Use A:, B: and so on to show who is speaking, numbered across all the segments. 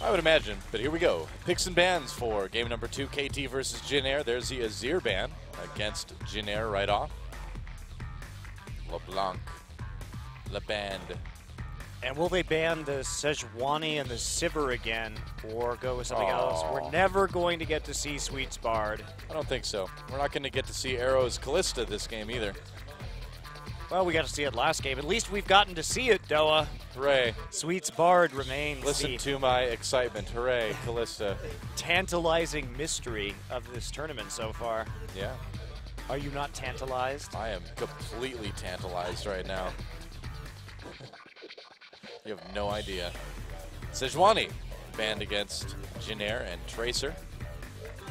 A: I would imagine, but here we go. Picks and bans for game number 2, KT versus Jin Air. There's the Azir ban against Jin Air right off. LeBlanc, LeBand.
B: And will they ban the Sejuani and the Sivir again, or go with something else? We're never going to get to see Sweets Bard.
A: I don't think so. We're not going to get to see Arrow's Callista this game either.
B: Well, we got to see it last game. At least we've gotten to see it, Doa.
A: Hooray.
B: Sweets Bard remains
A: Listen to my excitement. Hooray, Callista.
B: Tantalizing mystery of this tournament so far.
A: Yeah.
B: Are you not tantalized?
A: I am completely tantalized right now. You have no idea. Sejuani banned against Jin Air and Tracer.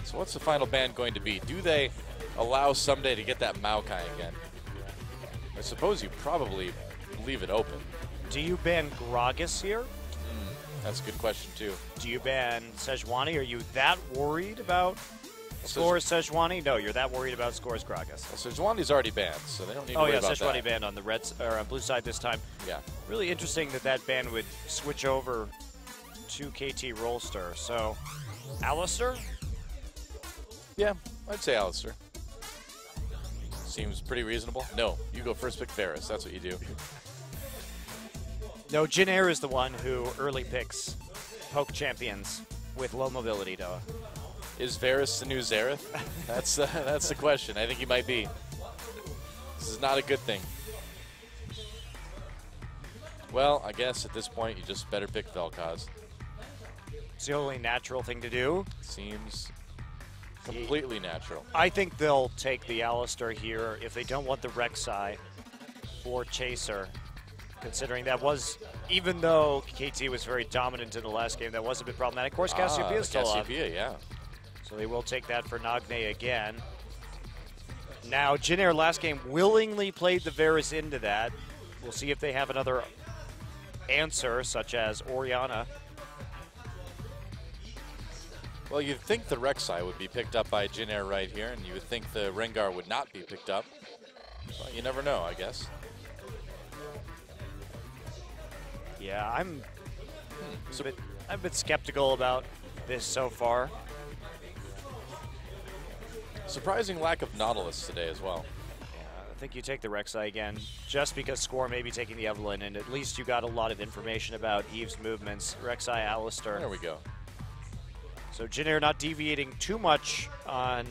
A: So what's the final ban going to be? Do they allow someday to get that Maokai again? I suppose you probably leave it open.
B: Do you ban Gragas here?
A: That's a good question, too.
B: Do you ban Sejuani? Are you that worried about scores Sejuani? No, you're that worried about scores Gragas.
A: Well, Sejuani's already banned, so they don't need to worry about that.
B: Sejuani banned on the blue side this time.
A: Yeah.
B: Really interesting that that ban would switch over to KT Rolster. So, Alistair?
A: Yeah, I'd say Alistair. Seems pretty reasonable. No, you go first pick Ferris. That's what you do.
B: No, Jin Air is the one who early picks poke champions with low mobility, Doa.
A: Is Varus the new Xerath? That's the question. I think he might be. This is not a good thing. Well, I guess at this point you just better pick Vel'Koz.
B: It's the only natural thing to do.
A: Seems completely natural.
B: I think they'll take the Alistair here if they don't want the Rek'Sai for Chaser, considering that was, even though KT was very dominant in the last game, that was a bit problematic. Of course, Cassiopeia is still on.
A: Cassiopeia, yeah.
B: So they will take that for Nagne again. Now, Jin Air last game willingly played the Varus into that. We'll see if they have another answer, such as Orianna.
A: Well, you'd think the Rek'Sai would be picked up by Jin Air right here, and you would think the Rengar would not be picked up. Well, you never know, I guess.
B: Yeah, I'm a bit skeptical about this so far.
A: Surprising lack of Nautilus today as well.
B: Yeah, I think you take the Rek'Sai again, just because Score may be taking the Evelynn, and at least you got a lot of information about Eve's movements. Rek'Sai, Alistair.
A: There we go.
B: So Jin Air not deviating too much on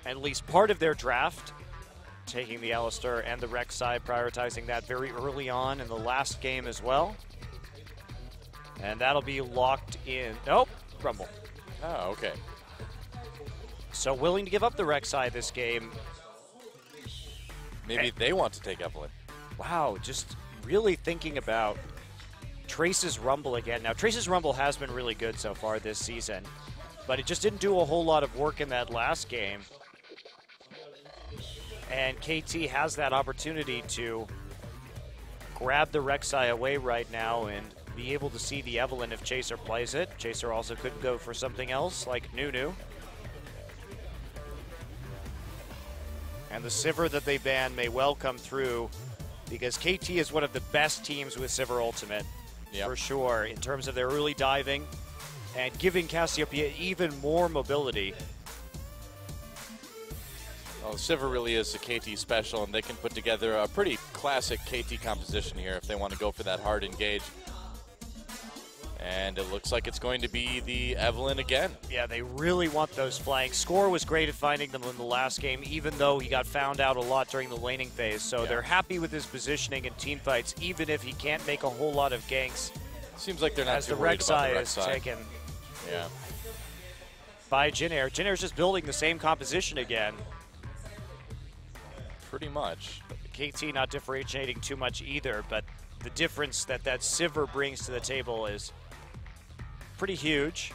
B: at least part of their draft, taking the Alistair and the Rek'Sai, prioritizing that very early on in the last game as well. And that'll be locked in. Nope, Rumble.
A: Oh, okay.
B: So willing to give up the Rek'Sai this game.
A: Maybe they want to take Evelynn.
B: Wow, just really thinking about Trace's Rumble again. Now, Trace's Rumble has been really good so far this season, but it just didn't do a whole lot of work in that last game. And KT has that opportunity to grab the Rek'Sai away right now and be able to see the Evelynn if Chaser plays it. Chaser also could go for something else like Nunu. And the Sivir that they ban may well come through, because KT is one of the best teams with Sivir Ultimate, for sure, in terms of their early diving and giving Cassiopeia even more mobility.
A: Well, Sivir really is a KT special, and they can put together a pretty classic KT composition here if they want to go for that hard engage. And it looks like it's going to be the Evelynn again. Yeah,
B: they really want those flanks. Score was great at finding them in the last game, even though he got found out a lot during the laning phase. So they're happy with his positioning in team fights, even if he can't make a whole lot of ganks.
A: Seems like they're not
B: as
A: too
B: the
A: worried about the
B: Rek'Sai is taken
A: Yeah.
B: by Jin Air. Jin Air's just building the same composition again.
A: Pretty much.
B: KT not differentiating too much either, but the difference that Sivir brings to the table is pretty huge.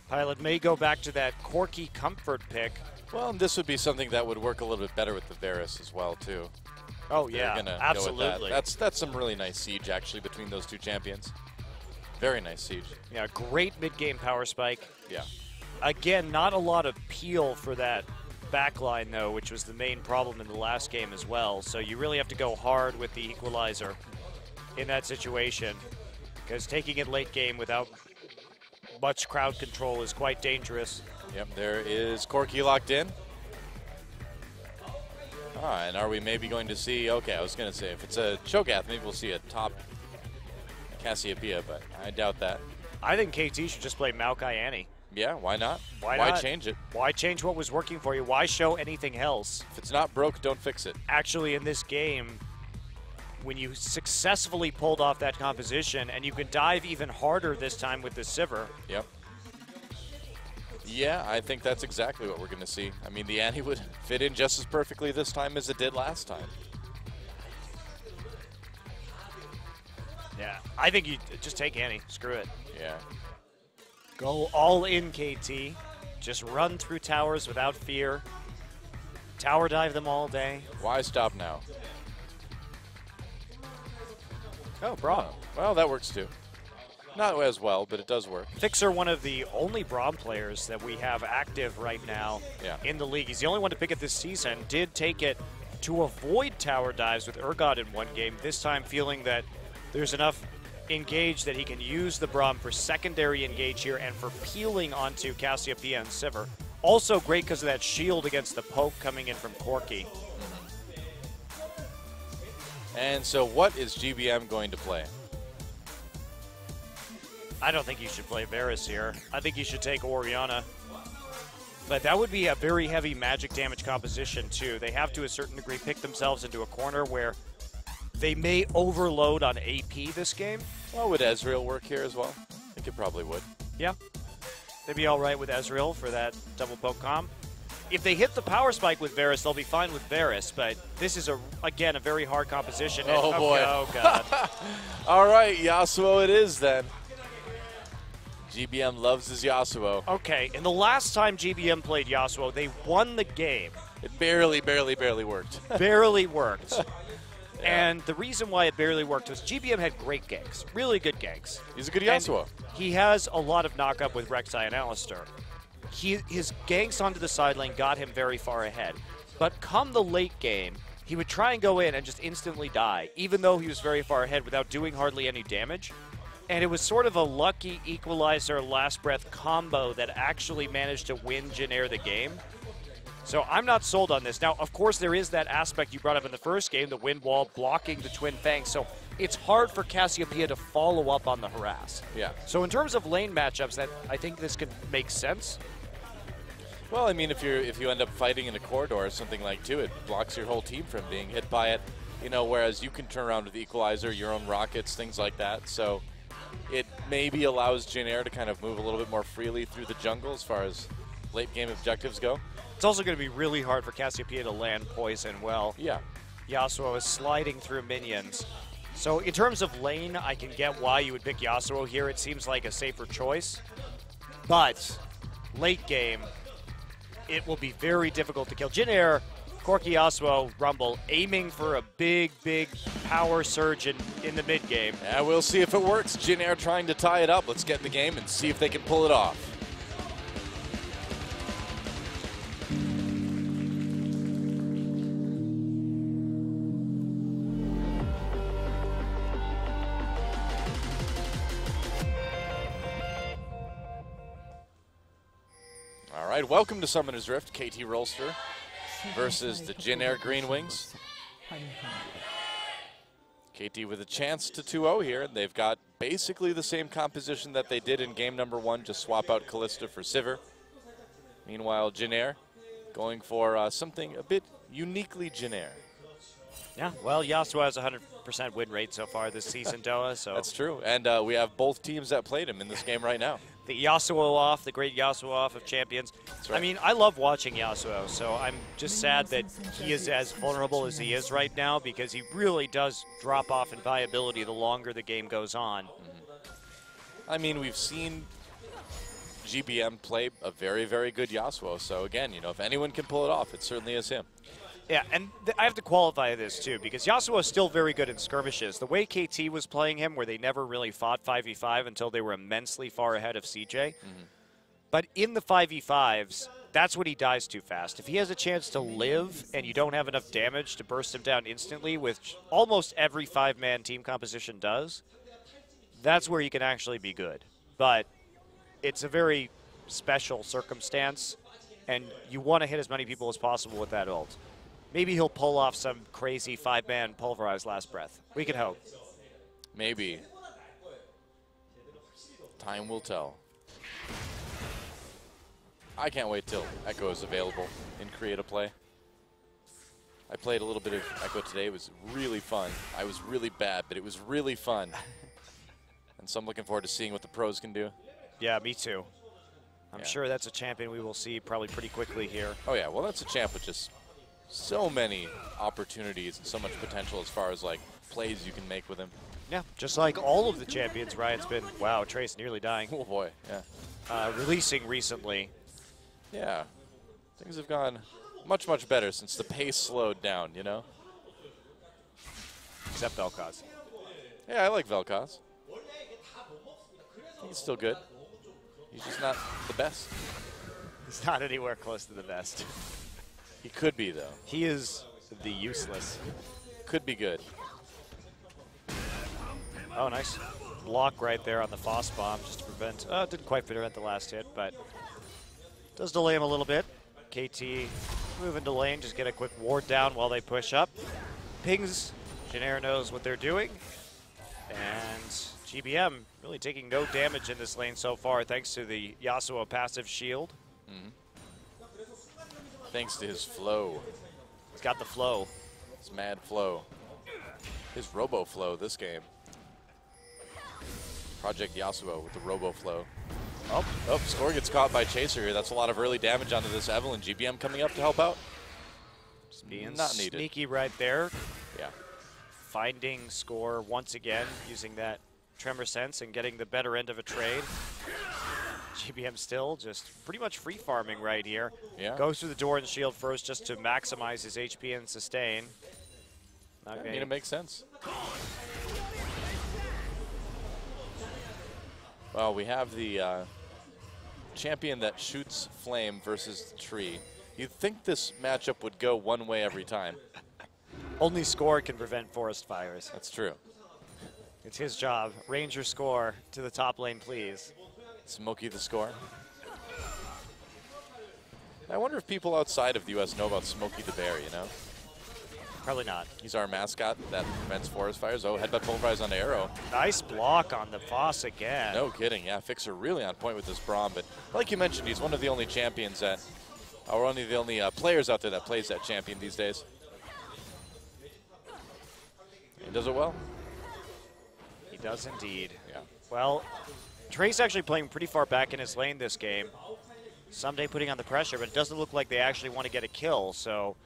B: Pilot may go back to that Corki comfort pick.
A: Well, and this would be something that would work a little bit better with the Varus as well, too.
B: Oh, yeah, absolutely.
A: That's some really nice siege, actually, between those two champions. Very nice siege.
B: Yeah, great mid-game power spike.
A: Yeah.
B: Again, not a lot of peel for that backline, though, which was the main problem in the last game as well. So you really have to go hard with the equalizer in that situation, because taking it late game without much crowd control is quite dangerous.
A: Yep, there is Corki locked in. And are we maybe going to see, okay, I was going to say, if it's a Cho'Gath, maybe we'll see a top Cassiopeia, but I doubt that.
B: I think KT should just play Maokai Annie.
A: Yeah, why not?
B: Why
A: not?
B: change
A: it?
B: Why change what was working for you? Why show anything else?
A: If it's not broke, don't fix it.
B: Actually, in this game, when you successfully pulled off that composition, and you can dive even harder this time with the Sivir.
A: Yep. Yeah, I think that's exactly what we're going to see. I mean, the Annie would fit in just as perfectly this time as it did last time.
B: Yeah, I think you just take Annie. Screw it.
A: Yeah.
B: Go all in, KT. Just run through towers without fear. Tower dive them all day.
A: Why stop now?
B: Oh, Braum.
A: Well, that works too. Not as well, but it does work.
B: Fixer, one of the only Braum players that we have active right now in the league. He's the only one to pick it this season. Did take it to avoid tower dives with Urgot in one game, this time feeling that there's enough engage that he can use the Braum for secondary engage here and for peeling onto Cassiopeia and Sivir. Also great because of that shield against the poke coming in from Corki.
A: And so what is GBM going to play?
B: I don't think you should play Varus here. I think you should take Oriana. But that would be a very heavy magic damage composition, too. They have, to a certain degree, pick themselves into a corner where they may overload on AP this game.
A: Well, would Ezreal work here as well? I think it probably would.
B: Yeah. They'd be all right with Ezreal for that double poke comp. If they hit the power spike with Varus, they'll be fine with Varus. But this is, again, a very hard composition.
A: Oh, boy.
B: Oh, God.
A: All right, Yasuo it is then. GBM loves his Yasuo.
B: Okay, and the last time GBM played Yasuo, they won the game.
A: It barely worked.
B: Barely worked.
A: Yeah.
B: And the reason why it barely worked was GBM had great ganks, really good ganks.
A: He's a good Yasuo.
B: And he has a lot of knock-up with Rek'Sai and Alistar. His ganks onto the side lane got him very far ahead. But come the late game, he would try and go in and just instantly die, even though he was very far ahead without doing hardly any damage. And it was sort of a lucky equalizer last breath combo that actually managed to win Jin the game. So I'm not sold on this. Now, of course, there is that aspect you brought up in the first game, the wind wall blocking the Twin Fangs. So it's hard for Cassiopeia to follow up on the harass.
A: Yeah.
B: So in terms of lane matchups, that I think this could make sense.
A: Well, I mean, if you end up fighting in a corridor or something like two, it blocks your whole team from being hit by it. You know, whereas you can turn around with the equalizer, your own rockets, things like that. So it maybe allows Jin to kind of move a little bit more freely through the jungle as far as late game objectives go.
B: It's also going to be really hard for Cassiopeia to land poison well.
A: Yeah.
B: Yasuo is sliding through minions. So in terms of lane, I can get why you would pick Yasuo here. It seems like a safer choice. But late game, it will be very difficult to kill. Jin Corki, Yasuo, Rumble, aiming for a big power surge in the mid game.
A: Yeah, we'll see if it works. Jin trying to tie it up. Let's get in the game and see if they can pull it off. All right, welcome to Summoner's Rift. KT Rolster versus the Jin Green Wings. KT with a chance to 2-0 here. They've got basically the same composition that they did in game number 1, just swap out Kalista for Sivir. Meanwhile, Jin going for something a bit uniquely Jin.
B: Yeah, well, Yasuo has a 100% win rate so far this season, Doa. So
A: that's true, and we have both teams that played him in this game right now.
B: The Yasuo off, the great Yasuo off of champions.
A: Right.
B: I mean, I love watching Yasuo, so I'm just sad that he is as vulnerable as he is right now because he really does drop off in viability the longer the game goes on.
A: I mean, we've seen GBM play a very good Yasuo, so again, you know, if anyone can pull it off, it certainly is him.
B: Yeah, and I have to qualify this too, because Yasuo is still very good in skirmishes. The way KT was playing him, where they never really fought 5v5 until they were immensely far ahead of CJ. But in the 5v5s, that's when he dies too fast. If he has a chance to live and you don't have enough damage to burst him down instantly, which almost every 5-man team composition does, that's where you can actually be good. But it's a very special circumstance, and you want to hit as many people as possible with that ult. Maybe he'll pull off some crazy 5-man pulverize last breath. We can hope.
A: Maybe. Time will tell. I can't wait till Echo is available in creative play. I played a little bit of Echo today. It was really fun. I was really bad, but it was really fun. And so I'm looking forward to seeing what the pros can do.
B: Yeah, me too. I'm sure that's a champion we will see probably pretty quickly here.
A: Oh yeah, well that's a champ with just so many opportunities and so much potential as far as like plays you can make with him.
B: Yeah, just like all of the champions, Riot's been, wow, Trace nearly dying.
A: Oh boy, yeah.
B: Releasing recently.
A: Yeah, things have gone much, much better since the pace slowed down, you know?
B: Except Vel'Koz.
A: Yeah, I like Vel'Koz. He's still good. He's just not the best.
B: He's not anywhere close to the best.
A: He could be, though.
B: He is the useless.
A: Could be good.
B: Oh, nice block right there on the Foss bomb just to prevent. Didn't quite prevent the last hit, but does delay him a little bit. KT moving to lane, just get a quick ward down while they push up. Pings, Janair knows what they're doing. And GBM really taking no damage in this lane so far thanks to the Yasuo passive shield.
A: Thanks to his flow.
B: He's got the flow.
A: His mad flow. His robo flow this game. Project Yasuo with the robo flow. Oh, Score gets caught by Chaser here. That's a lot of early damage onto this Evelynn. GBM coming up to help out.
B: Just being
A: not needed.
B: Sneaky right there.
A: Yeah.
B: Finding Score once again, using that Tremor Sense and getting the better end of a trade. GBM still just pretty much free farming right here.
A: Yeah.
B: Goes through the door and shield first just to maximize his HP and sustain.
A: I mean, it makes sense. Well, we have the champion that shoots flame versus the tree. You'd think this matchup would go one way every time.
B: Only Score can prevent forest fires.
A: That's true.
B: It's his job. Ranger Score to the top lane, please.
A: Smokey the Score. I wonder if people outside of the U.S. know about Smokey the Bear, you know?
B: Probably not.
A: He's our mascot that prevents forest fires. Oh, headbutt pulverize on the arrow.
B: Nice block on the Foss again.
A: No kidding. Yeah, Fixer really on point with this Braum. But like you mentioned, he's one of the only champions that, or only the only players out there that plays that champion these days. He does it well.
B: He does indeed.
A: Yeah.
B: Well, Trace actually playing pretty far back in his lane this game. Someday putting on the pressure, but it doesn't look like they actually want to get a kill. So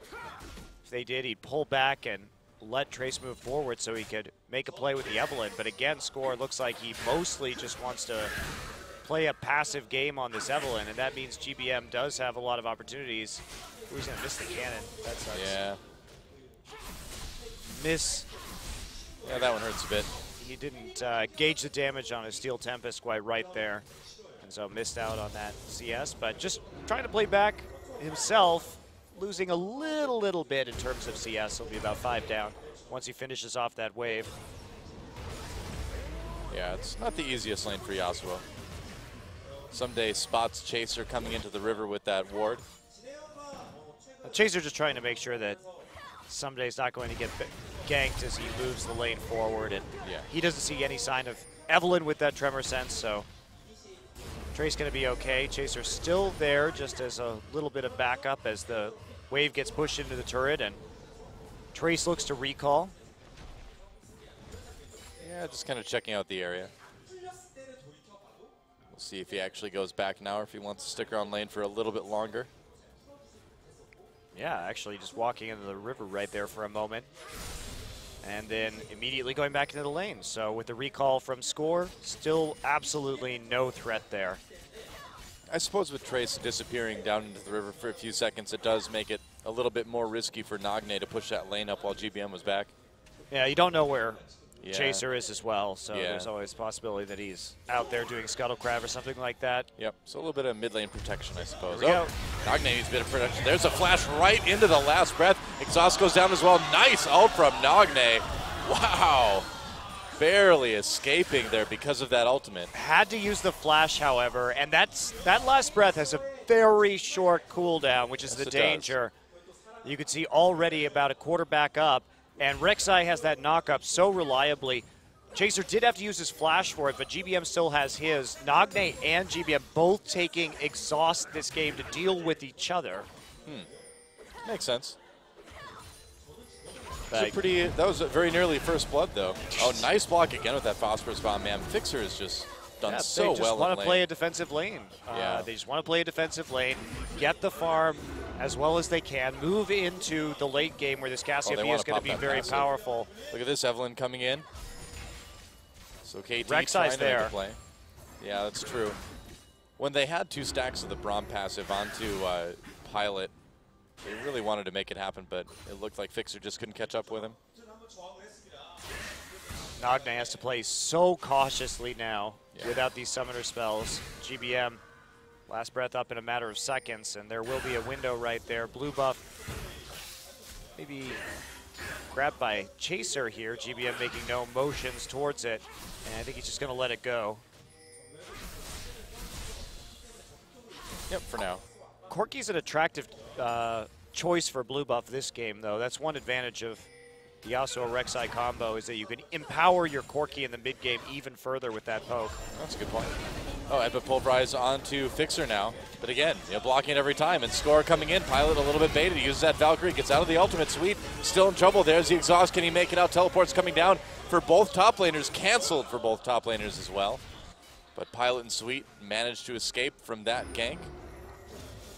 B: if they did, he'd pull back and let Trace move forward so he could make a play with the Evelynn. But again, Score looks like he mostly just wants to play a passive game on this Evelynn, and that means GBM does have a lot of opportunities. Ooh, he's going to miss the cannon. That sucks.
A: Yeah.
B: Miss.
A: Yeah, that one hurts a bit.
B: He didn't gauge the damage on his Steel Tempest quite right there, and so missed out on that CS, but just trying to play back himself, losing a little bit in terms of CS. He'll be about 5 down once he finishes off that wave.
A: Yeah, it's not the easiest lane for Yasuo. Someday spots Chaser coming into the river with that ward.
B: Chaser just trying to make sure that Someday's not going to get ganked as he moves the lane forward, and he doesn't see any sign of Evelynn with that Tremor Sense, so Trace going to be okay. Chaser still there just as a little bit of backup as the wave gets pushed into the turret, and Trace looks to recall.
A: Yeah, just kind of checking out the area. We'll see if he actually goes back now or if he wants to stick around lane for a little bit longer.
B: Yeah, actually just walking into the river right there for a moment. And then immediately going back into the lane. So with the recall from Score, still absolutely no threat there.
A: I suppose with Trace disappearing down into the river for a few seconds, it does make it a little bit more risky for Nagne to push that lane up while GBM was back.
B: Yeah, you don't know where Chaser is as well, so
A: Yeah.
B: there's always a possibility that he's out there doing Scuttle Crab or something like that.
A: Yep, so a little bit of mid lane protection, I suppose.
B: There we go.
A: Nagne needs a bit of protection. There's a flash right into the last breath. Exhaust goes down as well. Nice ult from Nagne. Wow. barely escaping there because of that ultimate.
B: Had to use the flash, however, and that last breath has a very short cooldown, which is the danger. You can see already about a quarter back up, and Rek'Sai has that knock-up so reliably. Chaser did have to use his flash for it, but GBM still has his. Nagne and GBM both taking exhaust this game to deal with each other.
A: Makes sense. That was very nearly first blood, though. Oh, nice block again with that phosphorus bomb, man. Fixer has just done so well.
B: They just want to play a defensive lane. They just want to play a defensive lane, get the farm as well as they can, move into the late game where this Cassiopeia is going to be very powerful.
A: Look at this, Evelyn coming in. So KT trying to make a play. Yeah, that's true. When they had 2 stacks of the Braum passive onto Pilot, they really wanted to make it happen, but it looked like Fixer just couldn't catch up with him.
B: Nagne has to play so cautiously now without these summoner spells. GBM, last breath up in a matter of seconds, and there will be a window right there. Blue buff maybe grabbed by Chaser here. GBM making no motions towards it, and I think he's just going to let it go.
A: Yep, for now.
B: Corki's an attractive choice for blue buff this game, though. That's one advantage of the Yasuo Rek'Sai combo, is that you can empower your Corki in the mid game even further with that poke.
A: That's a good point. Oh, Epic Pulverize onto Fixer now. But again, blocking it every time. And Score coming in. Pilot a little bit baited. Uses that Valkyrie. Gets out of the ultimate. Sweet. Still in trouble. There's the exhaust. Can he make it out? Teleport's coming down for both top laners. Canceled for both top laners as well. But Pilot and Sweet managed to escape from that gank.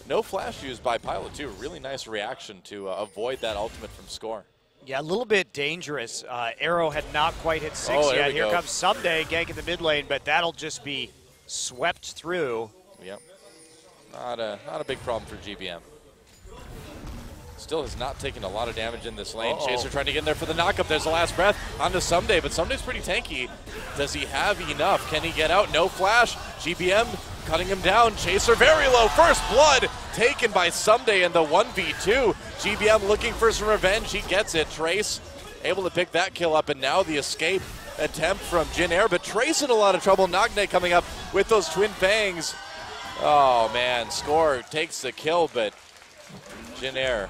A: No flash used by Pilot, too. Really nice reaction to avoid that ultimate from Score.
B: Yeah, a little bit dangerous. Arrow had not quite hit 6 yet. Here comes Someday, gank in the mid lane, but that'll just be swept through.
A: Yep. Not a big problem for GBM. Still has not taken a lot of damage in this lane. Chaser trying to get in there for the knockup. There's the last breath onto Someday, but Someday's pretty tanky. Does he have enough? Can he get out? No flash. GBM cutting him down. Chaser very low. First blood taken by Someday in the 1v2. GBM looking for some revenge. He gets it. Trace able to pick that kill up, and now the escape attempt from Jin Air, but Trace in a lot of trouble. Nagne coming up with those twin fangs. Oh man, Score takes the kill, but Jin Air,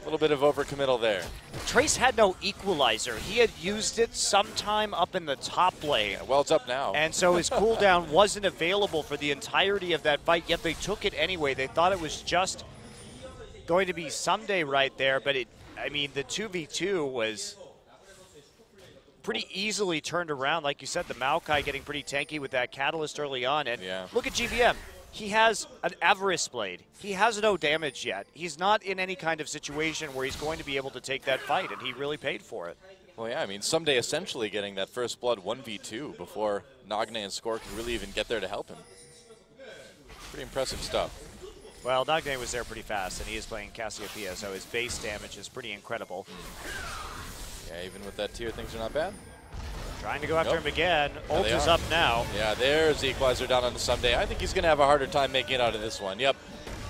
A: a little bit of overcommittal there.
B: Trace had no equalizer. He had used it sometime up in the top lane.
A: Yeah, well, it's up now.
B: And so his cooldown wasn't available for the entirety of that fight, yet they took it anyway. They thought it was just going to be Someday right there, but I mean, the 2v2 was pretty easily turned around. Like you said, the Maokai getting pretty tanky with that Catalyst early on. And look at GBM. He has an Avarice Blade. He has no damage yet. He's not in any kind of situation where he's going to be able to take that fight, and he really paid for it.
A: Well, yeah, I mean, Someday essentially getting that first blood 1v2 before Nagne and Score can really even get there to help him. Pretty impressive stuff.
B: Well, Nagne was there pretty fast, and he is playing Cassiopeia, so his base damage is pretty incredible.
A: Yeah, even with that tier, things are not bad.
B: Trying to go after him again. Ult is up now.
A: Yeah, there's the equalizer down on the Someday. I think he's going to have a harder time making it out of this one. Yep,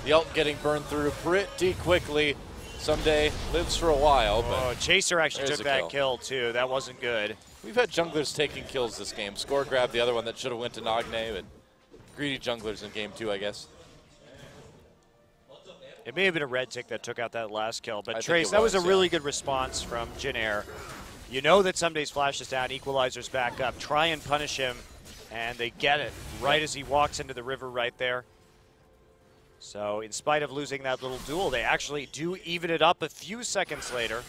A: the ult getting burned through pretty quickly. Someday lives for a while. But
B: Chaser actually took that kill, too. That wasn't good.
A: We've had junglers taking kills this game. Score grabbed the other one that should have went to Nagne, but greedy junglers in game 2, I guess.
B: It may have been a red tick that took out that last kill, but Trace, that was a really good response from Jin Air. You know that Someday's flash is down, equalizer's back up. Try and punish him, and they get it right as he walks into the river right there. So in spite of losing that little duel, they actually do even it up a few seconds later.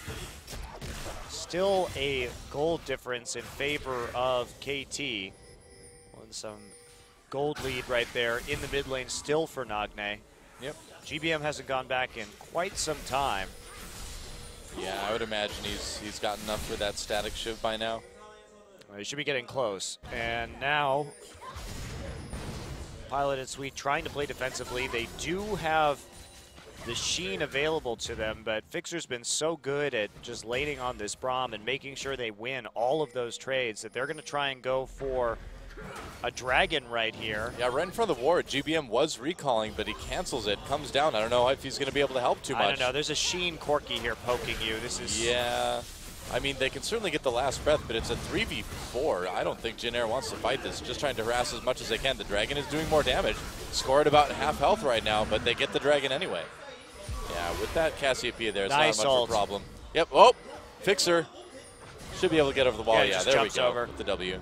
B: Still a gold difference in favor of KT. And some gold lead right there in the mid lane still for Nagne.
A: Yep.
B: GBM hasn't gone back in quite some time.
A: Yeah, I would imagine he's got enough for that static shiv by now.
B: He should be getting close. And now, Pilot and Sweet trying to play defensively. They do have the Sheen available to them, but Fixer's been so good at just laning on this Braum and making sure they win all of those trades that they're going to try and go for a dragon right here.
A: Yeah, right in front of the ward. GBM was recalling, but he cancels it, comes down. I don't know if he's going to be able to help too much.
B: I don't know. There's a Sheen Corki here poking you. This is...
A: Yeah. I mean, they can certainly get the last breath, but it's a 3v4. I don't think Jin Air wants to fight this. Just trying to harass as much as they can. The Dragon is doing more damage. Score at about half health right now, but they get the Dragon anyway. Yeah, with that Cassiopeia there, it's
B: nice
A: not much
B: ult.
A: of a problem. Yep, oh, Fixer. Should be able to get over the wall. Yeah, there we go
B: over.
A: with the W.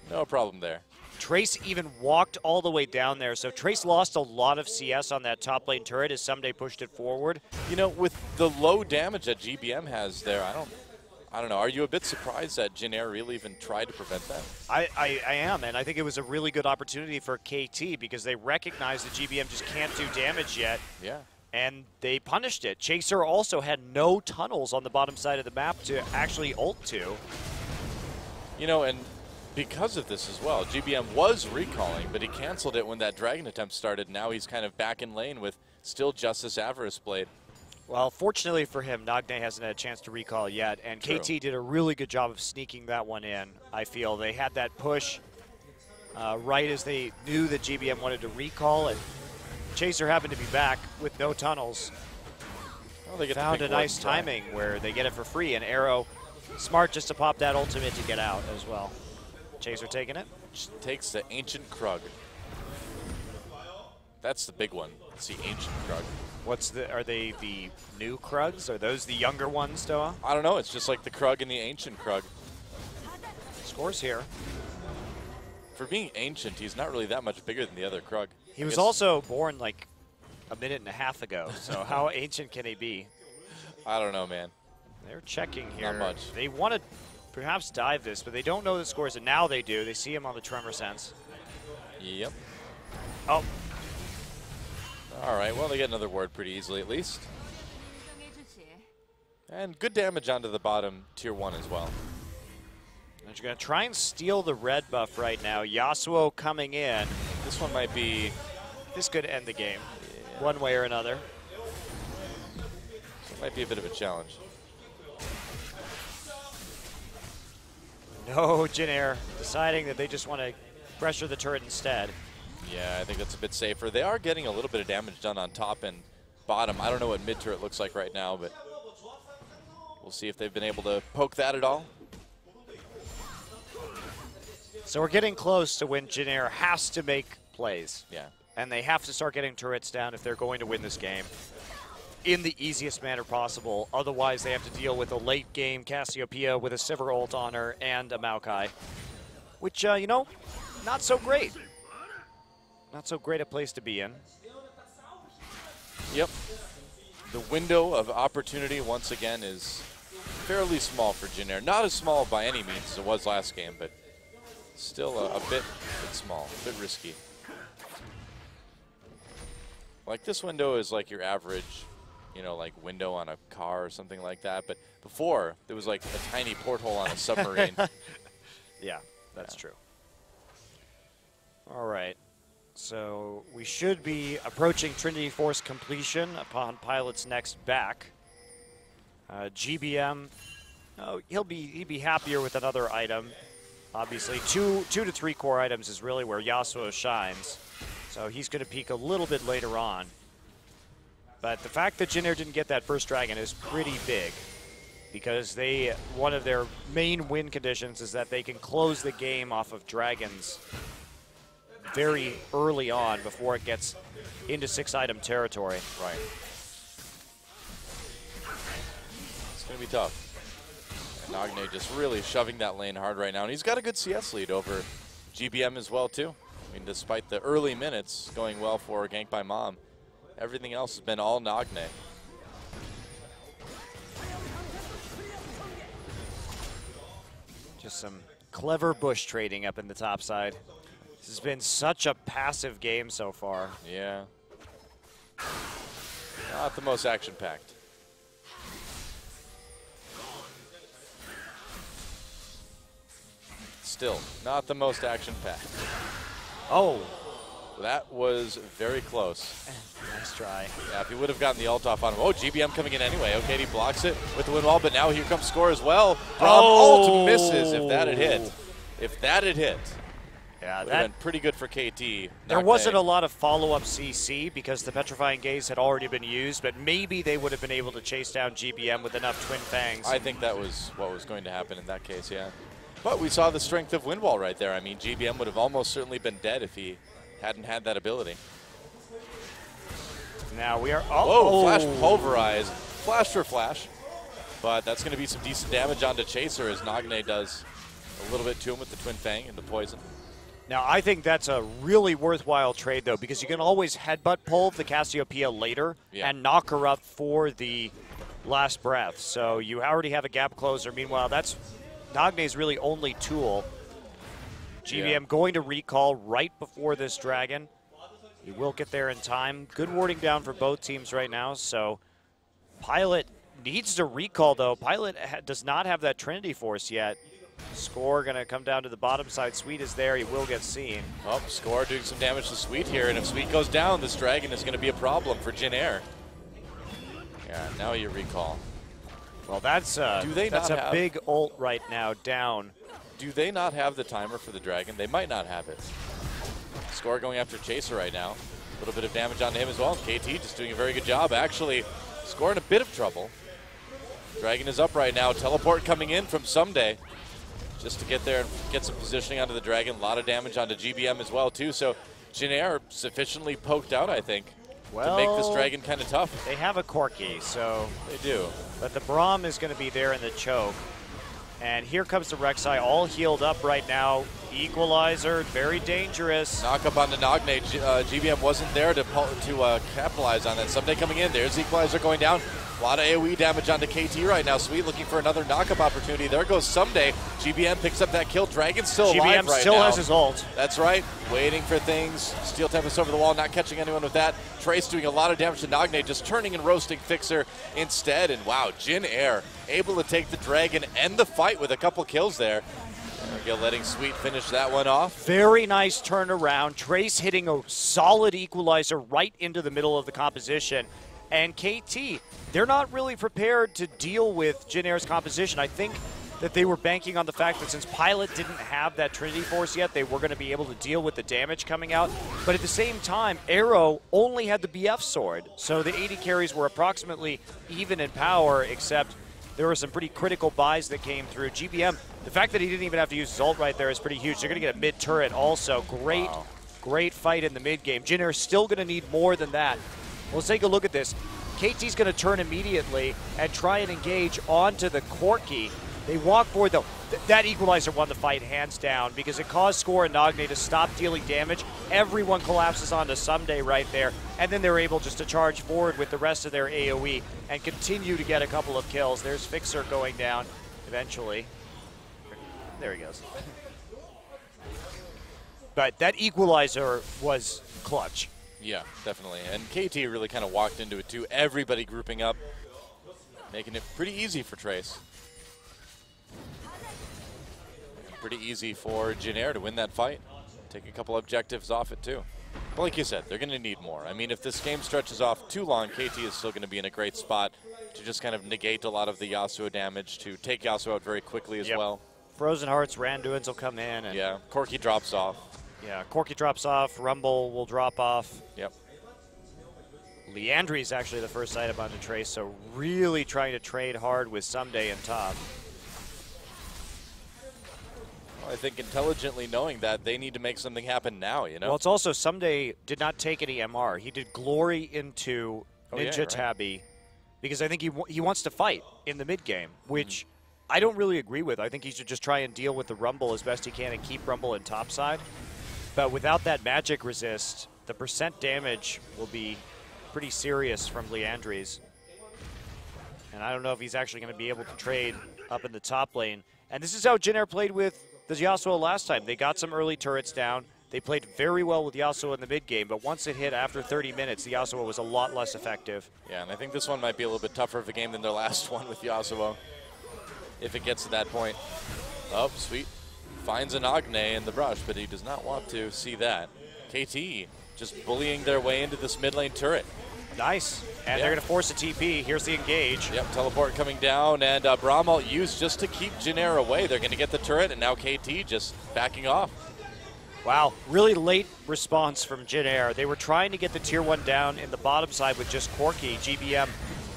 A: No problem there.
B: Trace even walked all the way down there, so Trace lost a lot of CS on that top lane turret as Someday pushed it forward.
A: You know, with the low damage that GBM has there, I don't know. Are you a bit surprised that Jin Air really even tried to prevent that?
B: I am, and I think it was a really good opportunity for KT because they recognize that GBM just can't do damage yet.
A: Yeah.
B: And they punished it. Chaser also had no tunnels on the bottom side of the map to actually ult to.
A: You know, and because of this as well, GBM was recalling, but he canceled it when that Dragon attempt started. Now he's kind of back in lane with still Justice Avarice Blade.
B: Well, fortunately for him, Nagne hasn't had a chance to recall yet, and
A: True.
B: KT did a really good job of sneaking that one in, I feel. They had that push right as they knew that GBM wanted to recall, and Chaser happened to be back with no tunnels.
A: Well, they get
B: Found a nice timing where they get it for free, and Arrow, smart just to pop that ultimate to get out as well. Chaser taking it.
A: Just takes the Ancient Krug. That's the big one. It's the Ancient Krug.
B: Are they the new Krugs? Are those the younger ones, Doa?
A: I don't know. It's just like the Krug and the Ancient Krug.
B: Scores here.
A: For being ancient, he's not really that much bigger than the other Krug.
B: He was also born like a minute and a half ago, so how ancient can he be?
A: I don't know, man.
B: They're checking here.
A: Not much.
B: They want to perhaps dive this, but they don't know the scores, and now they do. They see him on the Tremor Sense.
A: Yep.
B: Oh.
A: All right, well, they get another ward pretty easily at least. And good damage onto the bottom tier 1 as well.
B: And you're going to try and steal the red buff right now. Yasuo coming in.
A: This one might be...
B: This could end the game, one way or another.
A: So it might be a bit of a challenge.
B: No, Jin Air deciding that they just want to pressure the turret instead.
A: Yeah, I think that's a bit safer. They are getting a little bit of damage done on top and bottom. I don't know what mid turret looks like right now, but we'll see if they've been able to poke that at all.
B: So we're getting close to when Jin Air has to make plays.
A: Yeah.
B: And they have to start getting turrets down if they're going to win this game in the easiest manner possible. Otherwise, they have to deal with a late game Cassiopeia with a Sivir ult on her and a Maokai, which, you know, not so great. Not so great a place to be in.
A: Yep. The window of opportunity, once again, is fairly small for Jin Air. Not as small by any means as it was last game, but still a bit small, a bit risky. Like, this window is like your average, you know, like window on a car or something like that. But before, there was like a tiny porthole on a submarine.
B: Yeah, that's true. All right. So we should be approaching Trinity Force completion upon Pilot's next back. GBM, oh, he'd be happier with another item. Obviously, two to three core items is really where Yasuo shines. So he's going to peak a little bit later on. But the fact that Jin Air didn't get that first dragon is pretty big, because one of their main win conditions is that they can close the game off of dragons very early on before it gets into 6-item territory.
A: Right. It's going to be tough. And Nagne just really shoving that lane hard right now. And he's got a good CS lead over GBM as well, too. I mean, despite the early minutes going well for Gank by Mom, everything else has been all Nagne.
B: Just some clever bush trading up in the top side. This has been such a passive game so far.
A: Yeah. Not the most action-packed. Still, not the most action-packed.
B: Oh.
A: That was very close.
B: Nice try.
A: Yeah, if he would have gotten the ult off on him. Oh, GBM coming in anyway. Okay, he blocks it with the win wall, but now here comes score as well. Ult misses if that had hit. If that had hit.
B: Yeah,
A: would have been pretty good for KT.
B: There wasn't a lot of follow-up CC because the Petrifying Gaze had already been used, but maybe they would have been able to chase down GBM with enough Twin Fangs.
A: I think that was what was going to happen in that case, yeah. But we saw the strength of Windwall right there. I mean, GBM would have almost certainly been dead if he hadn't had that ability.
B: Now we are...
A: Whoa, Flash Pulverize. Flash for Flash. But that's going to be some decent damage onto Chaser as Nagne does a little bit to him with the Twin Fang and the poison.
B: Now, I think that's a really worthwhile trade, though, because you can always headbutt pull the Cassiopeia later and knock her up for the last breath. So you already have a gap closer. Meanwhile, that's Nagne's really only tool. GBM going to recall right before this dragon. He will get there in time. Good warding down for both teams right now. So Pilot needs to recall, though. Pilot does not have that Trinity Force yet. Score going to come down to the bottom side. Sweet is there. He will get seen.
A: Oh, Score doing some damage to Sweet here. And if Sweet goes down, this dragon is going to be a problem for Jin Air. Yeah, now you recall.
B: Well, that's a big ult right now down.
A: Do they not have the timer for the dragon? They might not have it. Score going after Chaser right now. A little bit of damage on him as well. KT just doing a very good job. Actually, Score in a bit of trouble. Dragon is up right now. Teleport coming in from Someday. Just to get there and get some positioning onto the dragon. A lot of damage onto GBM as well, too. So Jin Air sufficiently poked out, I think, to make this dragon kind of tough.
B: They have a Corki, so...
A: They do.
B: But the Braum is going to be there in the choke. And here comes the Rek'Sai, all healed up right now. Equalizer, very dangerous.
A: Knock up onto Nagne. GBM wasn't there to capitalize on that. Someday coming in. There's the Equalizer going down. A lot of AoE damage onto KT right now. Sweet looking for another knock-up opportunity. There goes Someday. GBM picks up that kill. Dragon's still alive right now.
B: GBM still has his ult.
A: That's right. Waiting for things. Steel Tempest over the wall, not catching anyone with that. Trace doing a lot of damage to Nagne, just turning and roasting Fixer instead. And wow, Jin Air able to take the dragon and the fight with a couple kills there. There we go, letting Sweet finish that one off.
B: Very nice turnaround. Trace hitting a solid equalizer right into the middle of the composition. And KT, they're not really prepared to deal with Jin Air's composition. I think that they were banking on the fact that since Pilot didn't have that Trinity Force yet, they were going to be able to deal with the damage coming out. But at the same time, Arrow only had the BF sword. So the 80 carries were approximately even in power, except there were some pretty critical buys that came through. GBM, the fact that he didn't even have to use his ult right there is pretty huge. They're going to get a mid-turret also. Great fight in the mid-game. Jin Air still going to need more than that. Let's take a look at this. KT's going to turn immediately and try and engage onto the Corki. They walk forward, though. That equalizer won the fight hands down because it caused Score and Nagne to stop dealing damage. Everyone collapses onto Someday right there, and then they're able just to charge forward with the rest of their AoE and continue to get a couple of kills. There's Fixer going down eventually. There he goes. But that equalizer was clutch.
A: Yeah, definitely. And KT really kind of walked into it, too. Everybody grouping up, making it pretty easy for Trace. Pretty easy for Jin Air to win that fight. Take a couple objectives off it, too. But like you said, they're going to need more. I mean, if this game stretches off too long, KT is still going to be in a great spot to just kind of negate a lot of the Yasuo damage, to take Yasuo out very quickly as well.
B: Frozen Hearts, Randuin's will come in. And
A: yeah, Corki drops off.
B: Yeah, Corki drops off, Rumble will drop off.
A: Yep.
B: Liandry is actually the first item onto Trace, so really trying to trade hard with Someday in top.
A: Well, I think intelligently knowing that they need to make something happen now, you know?
B: Well, it's also Someday did not take any MR. He did Glory into Ninja Tabby because I think he wants to fight in the mid game, which I don't really agree with. I think he should just try and deal with the Rumble as best he can and keep Rumble in top side. But without that magic resist, the percent damage will be pretty serious from Liandry's. And I don't know if he's actually going to be able to trade up in the top lane. And this is how Jin Air played with the Yasuo last time. They got some early turrets down. They played very well with Yasuo in the mid game, but once it hit after 30 minutes, the Yasuo was a lot less effective.
A: Yeah, and I think this one might be a little bit tougher of a game than their last one with Yasuo, if it gets to that point. Oh, Sweet. Finds an Nagne in the brush, but he does not want to see that. KT just bullying their way into this mid lane turret.
B: Nice. And they're going to force a TP. Here's the engage.
A: Yep, teleport coming down, and Braum used just to keep Jin Air away. They're going to get the turret, and now KT just backing off.
B: Wow, really late response from Jin Air. They were trying to get the tier 1 down in the bottom side with just Corki. GBM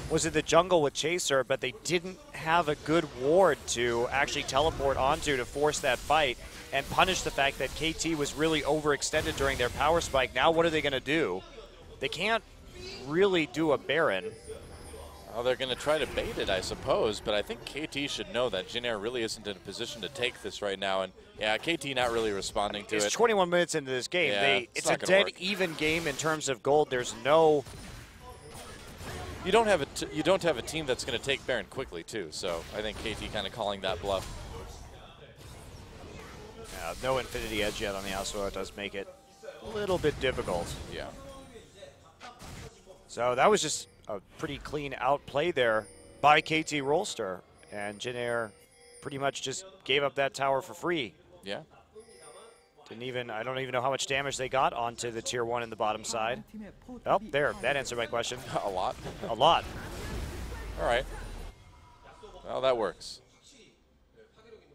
B: was in the jungle with Chaser, but they didn't have a good ward to actually teleport onto to force that fight and punish the fact that KT was really overextended during their power spike. Now what are they going to do? They can't really do a Baron.
A: Well, they're going to try to bait it, I suppose, but I think KT should know that Jin Air really isn't in a position to take this right now. And yeah, KT not really responding to it.
B: It's 21 minutes into this game.
A: Yeah,
B: it's a dead even game in terms of gold. There's no...
A: You don't have a team that's going to take Baron quickly, too, so I think KT kind of calling that bluff.
B: No Infinity Edge yet on the Yasuo. It does make it a little bit difficult.
A: Yeah.
B: So that was just a pretty clean outplay there by KT Rolster. And Jin Air pretty much just gave up that tower for free.
A: Yeah.
B: I don't even know how much damage they got onto the tier 1 in the bottom side. Oh, there, that answered my question.
A: A lot.
B: A lot.
A: All right. Well, that works.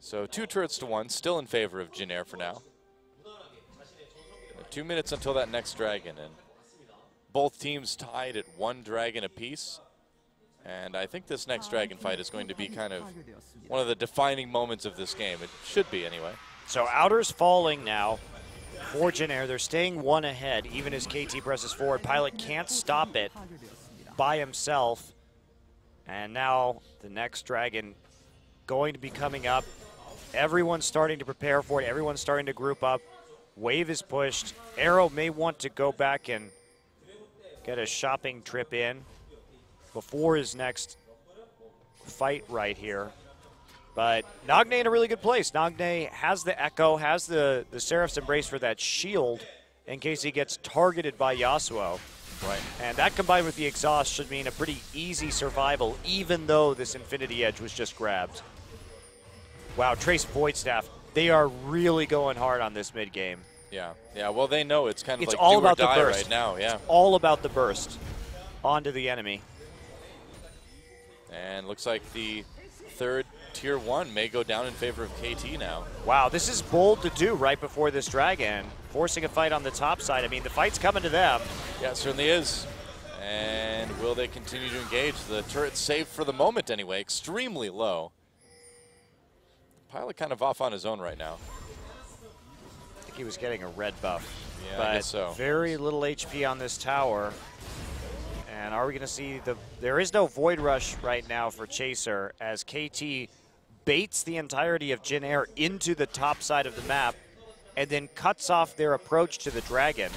A: So 2 turrets to 1, still in favor of Jin Air for now. 2 minutes until that next dragon, and both teams tied at 1 dragon apiece. And I think this next dragon fight is going to be kind of one of the defining moments of this game. It should be, anyway.
B: So Outer's falling now for Jin Air. They're staying 1 ahead, even as KT presses forward. Pilot can't stop it by himself. And now the next dragon going to be coming up. Everyone's starting to prepare for it. Everyone's starting to group up. Wave is pushed. Arrow may want to go back and get a shopping trip in before his next fight right here. But Nagne in a really good place. Nagne has the Echo, has the Seraph's Embrace for that shield in case he gets targeted by Yasuo.
A: Right.
B: And that combined with the exhaust should mean a pretty easy survival, even though this Infinity Edge was just grabbed. Wow, Trace Void Staff, they are really going hard on this mid game.
A: Yeah, yeah. Well, they know it's kind of
B: It's
A: like
B: all
A: do or
B: about the
A: die
B: burst
A: right now. Yeah.
B: It's all about the burst onto the enemy.
A: And looks like the third tier 1 may go down in favor of KT now.
B: Wow, this is bold to do right before this dragon, forcing a fight on the top side. I mean, the fight's coming to them.
A: Yeah, it certainly is. And will they continue to engage? The turret's safe for the moment anyway, extremely low. Pilot kind of off on his own right now.
B: I think he was getting a red buff.
A: Yeah,
B: but
A: I guess so.
B: Very little HP on this tower. And are we going to see there is no Void Rush right now for Chaser as KT baits the entirety of Jin Air into the top side of the map and then cuts off their approach to the dragon.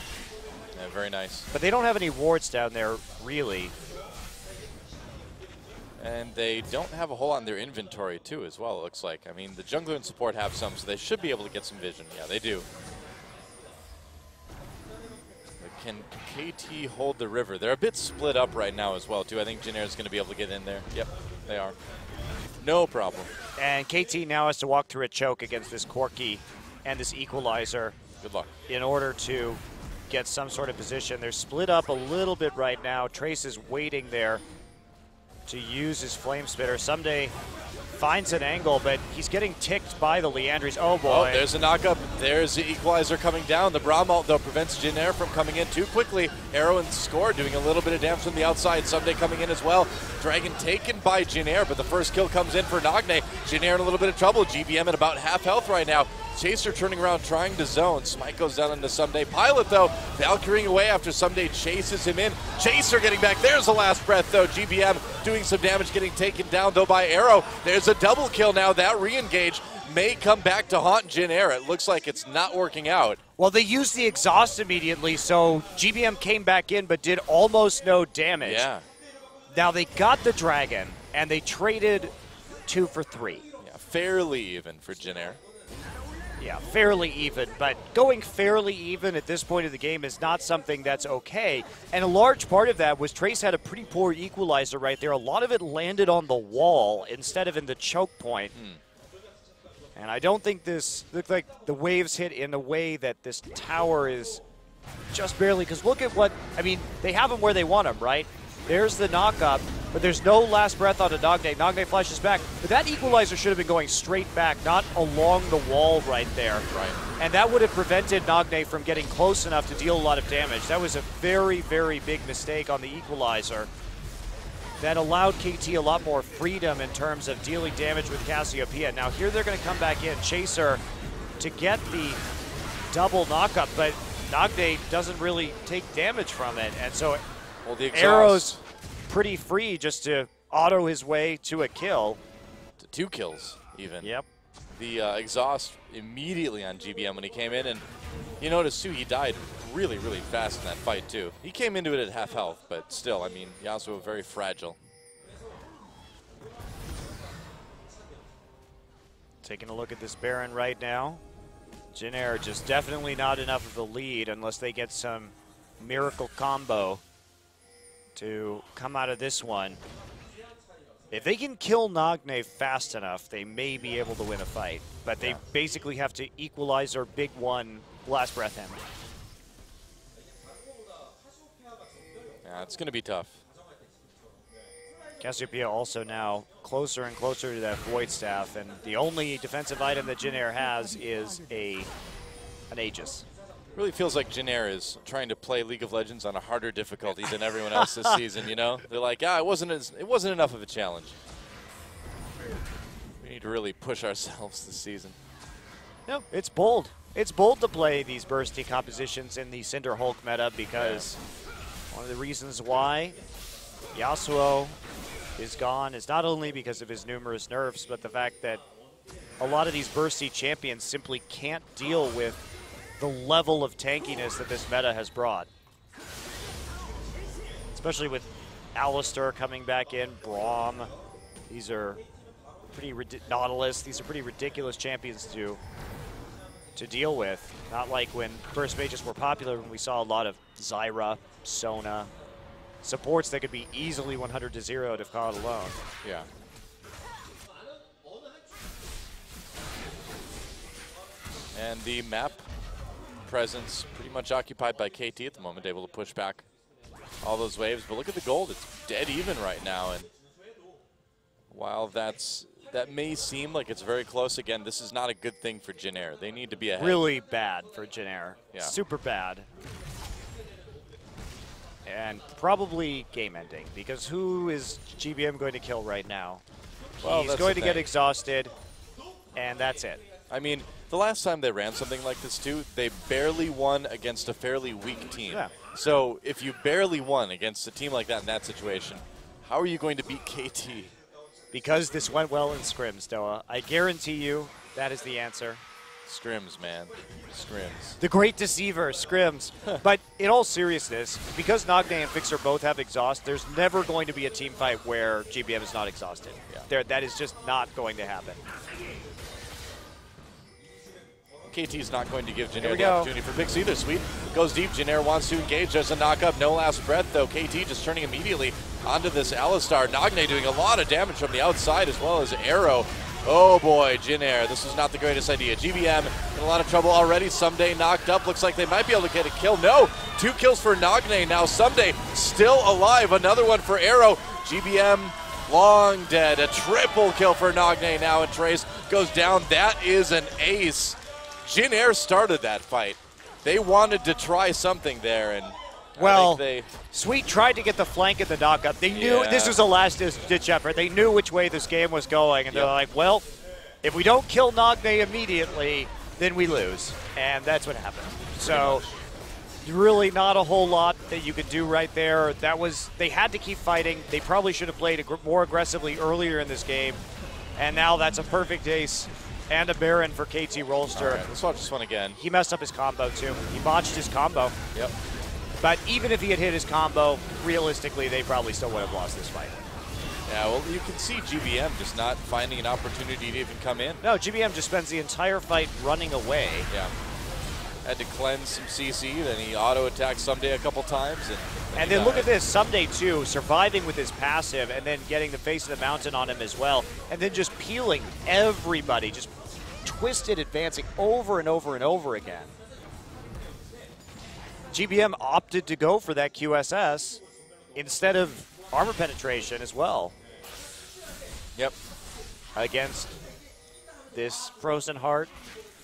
A: Yeah, very nice.
B: But they don't have any wards down there, really.
A: And they don't have a whole lot in their inventory, too, as well, it looks like. I mean, the jungler and support have some, so they should be able to get some vision. Yeah, they do. But can KT hold the river? They're a bit split up right now as well, too. I think Jin Air is going to be able to get in there. Yep, they are. No problem.
B: And KT now has to walk through a choke against this Corki and this Equalizer.
A: Good luck.
B: In order to get some sort of position. They're split up a little bit right now. Trace is waiting there to use his Flame Spitter. Someday finds an angle, but he's getting ticked by the Leandries. Oh boy.
A: Oh, there's a knockup. There's the Equalizer coming down. The Braum ult, though, prevents Jin Air from coming in too quickly. Arrow and Score doing a little bit of damage from the outside. Someday coming in as well. Dragon taken by Jin Air, but the first kill comes in for Nagne. Jin Air in a little bit of trouble. GBM at about half health right now. Chaser turning around, trying to zone. Smite goes down into Someday. Pilot, though, Valkyrieing away after Someday chases him in. Chaser getting back. There's the last breath, though. GBM doing some damage, getting taken down, though, by Arrow. There's a double kill now. That re-engage may come back to haunt Jin Air. It looks like it's not working out.
B: Well, they used the exhaust immediately, so GBM came back in but did almost no damage.
A: Yeah.
B: Now they got the dragon, and they traded 2 for 3.
A: Yeah, fairly even for Jin Air.
B: Yeah, fairly even, but going fairly even at this point of the game is not something that's okay. And a large part of that was Trace had a pretty poor equalizer right there. A lot of it landed on the wall instead of in the choke point. And I don't think this looked like the waves hit in a way that this tower is just barely, because look at what, I mean, they have him where they want him, right? There's the knock-up, but there's no last breath onto Nagne. Nagne flashes back, but that equalizer should have been going straight back, not along the wall right there.
A: Right.
B: And that would have prevented Nagne from getting close enough to deal a lot of damage. That was a very, very big mistake on the equalizer that allowed KT a lot more freedom in terms of dealing damage with Cassiopeia. Now here they're going to come back in, Chaser, to get the double knockup, but Nagne doesn't really take damage from it. And so Arrow's pretty free just to auto his way to a kill.
A: To 2 kills, even.
B: Yep.
A: The exhaust immediately on GBM when he came in, and you notice too, he died really, really fast in that fight too. He came into it at half health, but still, I mean, Yasuo very fragile.
B: Taking a look at this Baron right now. Jin just definitely not enough of a lead unless they get some miracle combo to come out of this one. If they can kill Nagne fast enough, they may be able to win a fight. But they basically have to equalize their big one last breath him.
A: Yeah, it's going to be tough.
B: Cassiopeia also now closer and closer to that Void Staff, and the only defensive item that Jin has is an Aegis.
A: Really feels like Jin is trying to play League of Legends on a harder difficulty than everyone else this season, you know? They're like, it wasn't enough of a challenge. We need to really push ourselves this season.
B: No, it's bold. It's bold to play these bursty compositions in the Cinder Hulk meta because one of the reasons why Yasuo is gone is not only because of his numerous nerfs, but the fact that a lot of these bursty champions simply can't deal with the level of tankiness that this meta has brought. Especially with Alistar coming back in, Braum. These are pretty Nautilus. These are pretty ridiculous champions to deal with. Not like when burst mages were popular, when we saw a lot of Zyra, Sona, supports that could be easily 100-0 if caught alone.
A: Yeah. And the map presence pretty much occupied by KT at the moment, able to push back all those waves. But look at the gold, it's dead even right now. And while that may seem like it's very close, again, this is not a good thing for Jin. They need to be ahead.
B: Really bad for Jin.
A: Yeah.
B: Super bad. And probably game ending, because who is GBM going to kill right now?
A: Well,
B: he's going to get exhausted, and that's it.
A: I mean, the last time they ran something like this too, they barely won against a fairly weak team.
B: Yeah.
A: So if you barely won against a team like that in that situation, how are you going to beat KT?
B: Because this went well in scrims, Doa. I guarantee you that is the answer.
A: Scrims, man. Scrims.
B: The great deceiver, scrims. But in all seriousness, because Nagne and Fixer both have exhaust, there's never going to be a team fight where GBM is not exhausted.
A: Yeah.
B: That is just not going to happen.
A: KT's not going to give Jin the opportunity for picks either. Sweet goes deep. Jin wants to engage. There's a knock-up. No last breath, though. KT just turning immediately onto this Alistar. Nagne doing a lot of damage from the outside as well as Arrow. Oh boy, Jin. This was not the greatest idea. GBM in a lot of trouble already. Someday knocked up. Looks like they might be able to get a kill. No, 2 kills for Nagne. Now Someday still alive. Another one for Arrow. GBM long dead. A triple kill for Nagne now, and Trace goes down. That is an ace. Jin started that fight. They wanted to try something there, and
B: well, Sweet tried to get the flank in the knockup. They knew this was a last-ditch effort. They knew which way this game was going, and they're like, well, if we don't kill Nagne immediately, then we lose. And that's what happened. So really not a whole lot that you could do right there. They had to keep fighting. They probably should have played more aggressively earlier in this game. And now that's a perfect ace and a Baron for KT Rolster.
A: All right, let's watch this one again.
B: He messed up his combo, too. He botched his combo.
A: Yep.
B: But even if he had hit his combo, realistically, they probably still would have lost this fight.
A: Yeah, well, you can see GBM just not finding an opportunity to even come in.
B: No, GBM just spends the entire fight running away.
A: Yeah. Had to cleanse some CC, then he auto-attacked Someday a couple times.
B: And then look at this, Someday too, surviving with his passive and then getting the face of the mountain on him as well. And then just peeling everybody, just twisted advancing over and over and over again. GBM opted to go for that QSS instead of armor penetration as well.
A: Yep.
B: Against this Frozen Heart.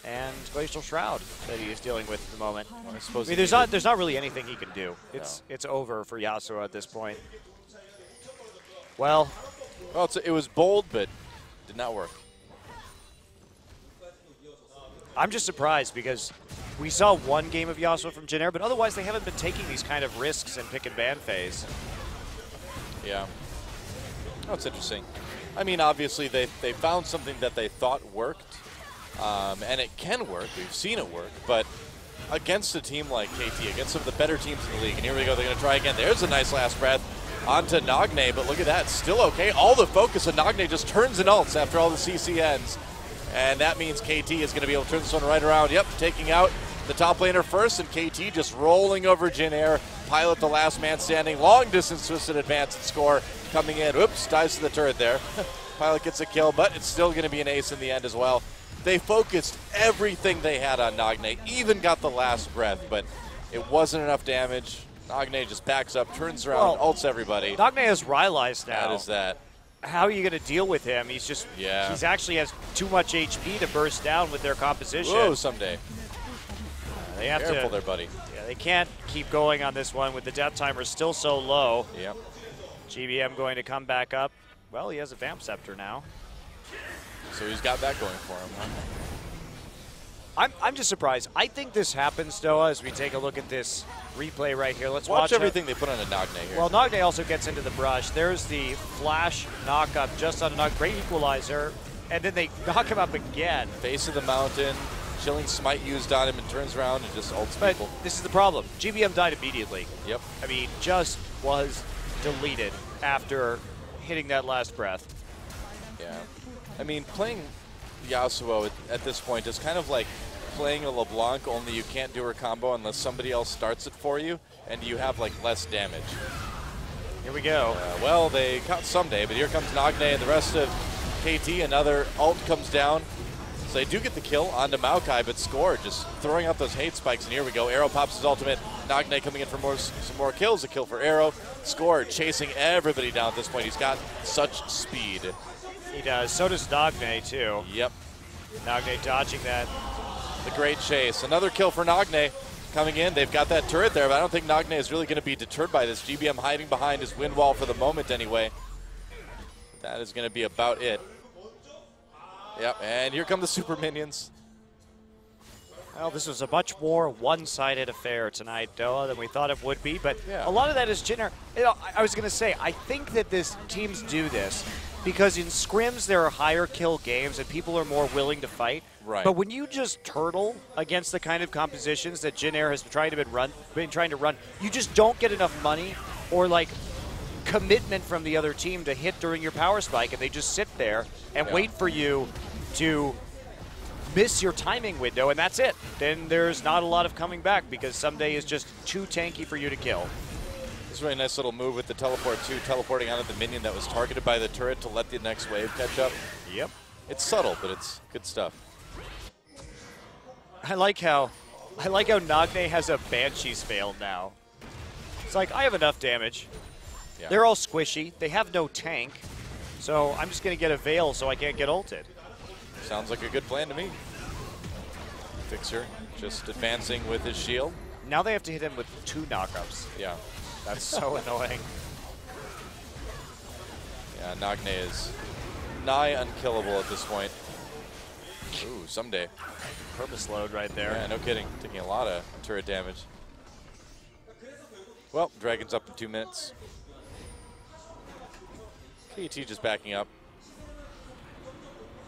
B: and Glacial Shroud that he is dealing with at the moment.
A: Well, I suppose
B: I mean, there's not really anything he can do. It's over for Yasuo at this point. Well,
A: it was bold, but did not work.
B: I'm just surprised because we saw one game of Yasuo from Jin Air, but otherwise they haven't been taking these kind of risks in pick and ban phase.
A: Yeah. Oh, it's interesting. I mean, obviously they found something that they thought worked, and it can work. We've seen it work, but against a team like KT, against some of the better teams in the league, and here we go, they're going to try again. There's a nice last breath onto Nagne, but look at that, still okay. All the focus of Nagne just turns and ults after all the CC ends. And that means KT is going to be able to turn this one right around. Yep, taking out the top laner first, and KT just rolling over Jin Air. Pilot the last man standing. Long distance twisted advance and score coming in. Oops, dives to the turret there. Pilot gets a kill, but it's still going to be an ace in the end as well. They focused everything they had on Nagne, even got the last breath, but it wasn't enough damage. Nagne just backs up, turns around, ults everybody.
B: Nagne has Rylized now.
A: That is that.
B: How are you going to deal with him? He's just, he's actually has too much HP to burst down with their composition.
A: Whoa, someday.
B: They have
A: Careful there, buddy.
B: Yeah, they can't keep going on this one with the death timer still so low.
A: Yep.
B: GBM going to come back up. Well, he has a Vamp Scepter now.
A: So he's got that going for him, huh?
B: I'm just surprised. I think this happens, Noah, as we take a look at this replay right here. Let's
A: watch everything they put on a Nagne here.
B: Well, Nagne also gets into the brush. There's the flash knock-up just on a great equalizer, and then they knock him up again.
A: Face of the mountain, chilling smite used on him, and turns around and just ults people.
B: This is the problem. GBM died immediately.
A: Yep.
B: I mean, just was deleted after hitting that last breath.
A: Yeah. I mean, playing Yasuo at this point is kind of like playing a LeBlanc, only you can't do her combo unless somebody else starts it for you, and you have like less damage.
B: Here we go.
A: Well, they caught someday, but here comes Nagne and the rest of KT. Another ult comes down. So they do get the kill onto Maokai, but Score just throwing out those hate spikes, and here we go. Arrow pops his ultimate. Nagne coming in for some more kills. A kill for Arrow. Score chasing everybody down at this point. He's got such speed.
B: He does. So does Nagne, too.
A: Yep.
B: Nagne dodging that.
A: The great chase. Another kill for Nagne coming in. They've got that turret there, but I don't think Nagne is really going to be deterred by this. GBM hiding behind his wind wall for the moment anyway. That is going to be about it. Yep, and here come the super minions.
B: Well, this was a much more one-sided affair tonight, Doa, than we thought it would be, but a lot of that is Jin Air. You know, I was going to say, I think that teams do this because in scrims there are higher kill games and people are more willing to fight.
A: Right.
B: But when you just turtle against the kind of compositions that Jin Air has been trying to run, you just don't get enough money or like commitment from the other team to hit during your power spike, and they just sit there and wait for you to miss your timing window, and that's it. Then there's not a lot of coming back because someday is just too tanky for you to kill.
A: This is a really nice little move with the teleport too, teleporting onto the minion that was targeted by the turret to let the next wave catch up.
B: Yep.
A: It's subtle, but it's good stuff.
B: I like how Nagne has a Banshee's failed now. It's like, I have enough damage. Yeah. They're all squishy. They have no tank. So I'm just going to get a Veil so I can't get ulted.
A: Sounds like a good plan to me. Fixer just advancing with his shield.
B: Now they have to hit him with 2 knockups.
A: Yeah.
B: That's so annoying.
A: Yeah, Nagne is nigh unkillable at this point. Ooh, someday.
B: Purpose load right there.
A: Yeah, no kidding. Taking a lot of turret damage. Well, Dragon's up in 2 minutes. KT just backing up.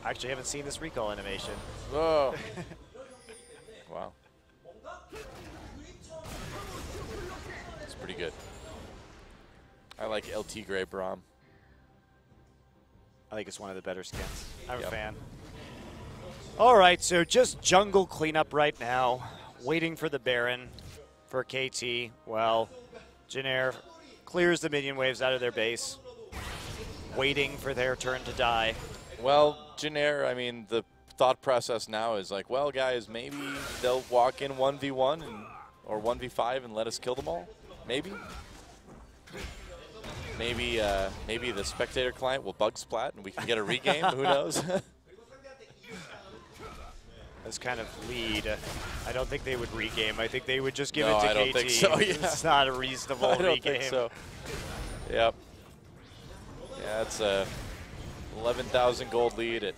B: I actually haven't seen this recall animation.
A: Whoa. Wow. It's pretty good. I like LT Grey Braum.
B: I think it's one of the better skins. I'm a fan. All right, so just jungle cleanup right now. Waiting for the Baron for KT. Well, Jin Air clears the minion waves out of their base. Waiting for their turn to die.
A: Well, Jin Air, I mean, the thought process now is like, well, guys, maybe they'll walk in 1v1 or 1v5 and let us kill them all. Maybe. Maybe the spectator client will bug splat and we can get a regame. Who knows?
B: this kind of lead, I don't think they would regame. I think they would just give
A: No,
B: it to
A: I don't
B: KT.
A: think so, yeah.
B: It's not a reasonable
A: I don't
B: regame.
A: think so. Yep. Yeah, it's a 11,000 gold lead at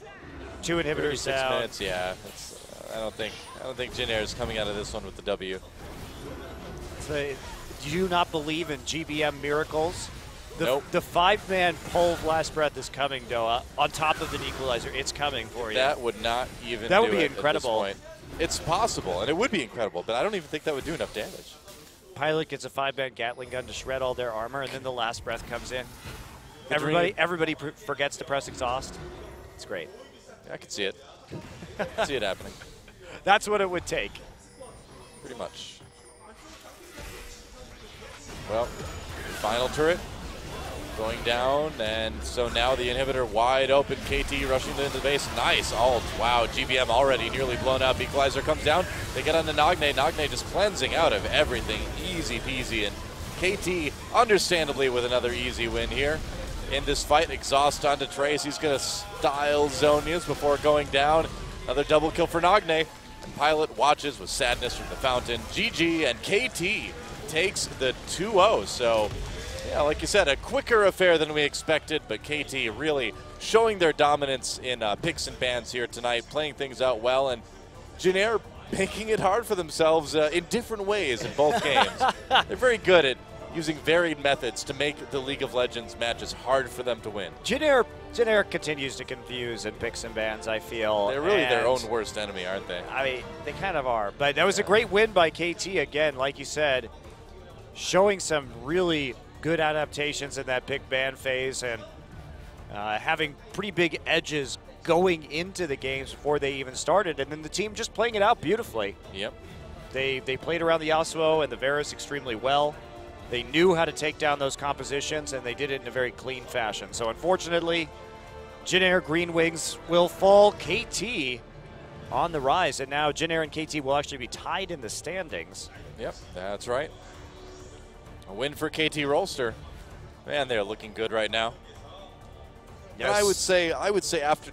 B: 2 inhibitors
A: 36
B: down.
A: minutes. Yeah, it's, I don't think Jin Air is coming out of this one with the W.
B: So, do you not believe in GBM miracles?
A: Nope.
B: The 5-man pull of Last Breath is coming, though. On top of an equalizer, it's coming for you.
A: That would not even
B: That would
A: do
B: be
A: it
B: incredible.
A: At this point. It's possible, and it would be incredible, but I don't even think that would do enough damage.
B: Pilot gets a 5-man Gatling gun to shred all their armor, and then the Last Breath comes in.
A: The
B: Everybody forgets to press exhaust. It's great.
A: Yeah, I can see it. I can see it happening.
B: That's what it would take.
A: Pretty much. Well, final turret going down, and so now the inhibitor wide open. KT rushing into the base. Nice ult. Wow, GBM already nearly blown up. Equalizer comes down. They get on the Nagne. Nagne just cleansing out of everything. Easy peasy. And KT, understandably, with another easy win here in this fight. Exhaust onto Trace. He's going to style Zonias before going down. Another double kill for Nagne. And Pilot watches with sadness from the fountain. GG, and KT takes the 2-0. So, yeah, like you said, a quicker affair than we expected, but KT really showing their dominance in picks and bans here tonight, playing things out well, and Jin Air making it hard for themselves in different ways in both games. They're very good at using varied methods to make the League of Legends matches hard for them to win.
B: Jin Air continues to confuse in picks and bans, I feel.
A: They're really their own worst enemy, aren't they?
B: I mean, they kind of are. But that was a great win by KT, again, like you said, showing some really good adaptations in that pick ban phase, and having pretty big edges going into the games before they even started, and then the team just playing it out beautifully.
A: Yep.
B: They played around the Yasuo and the Varus extremely well. They knew how to take down those compositions, and they did it in a very clean fashion. So unfortunately, Jin Air Green Wings will fall. KT on the rise, and now Jin Air and KT will actually be tied in the standings.
A: Yep, that's right. A win for KT Rolster. Man, they're looking good right now.
B: Yes.
A: And I would say after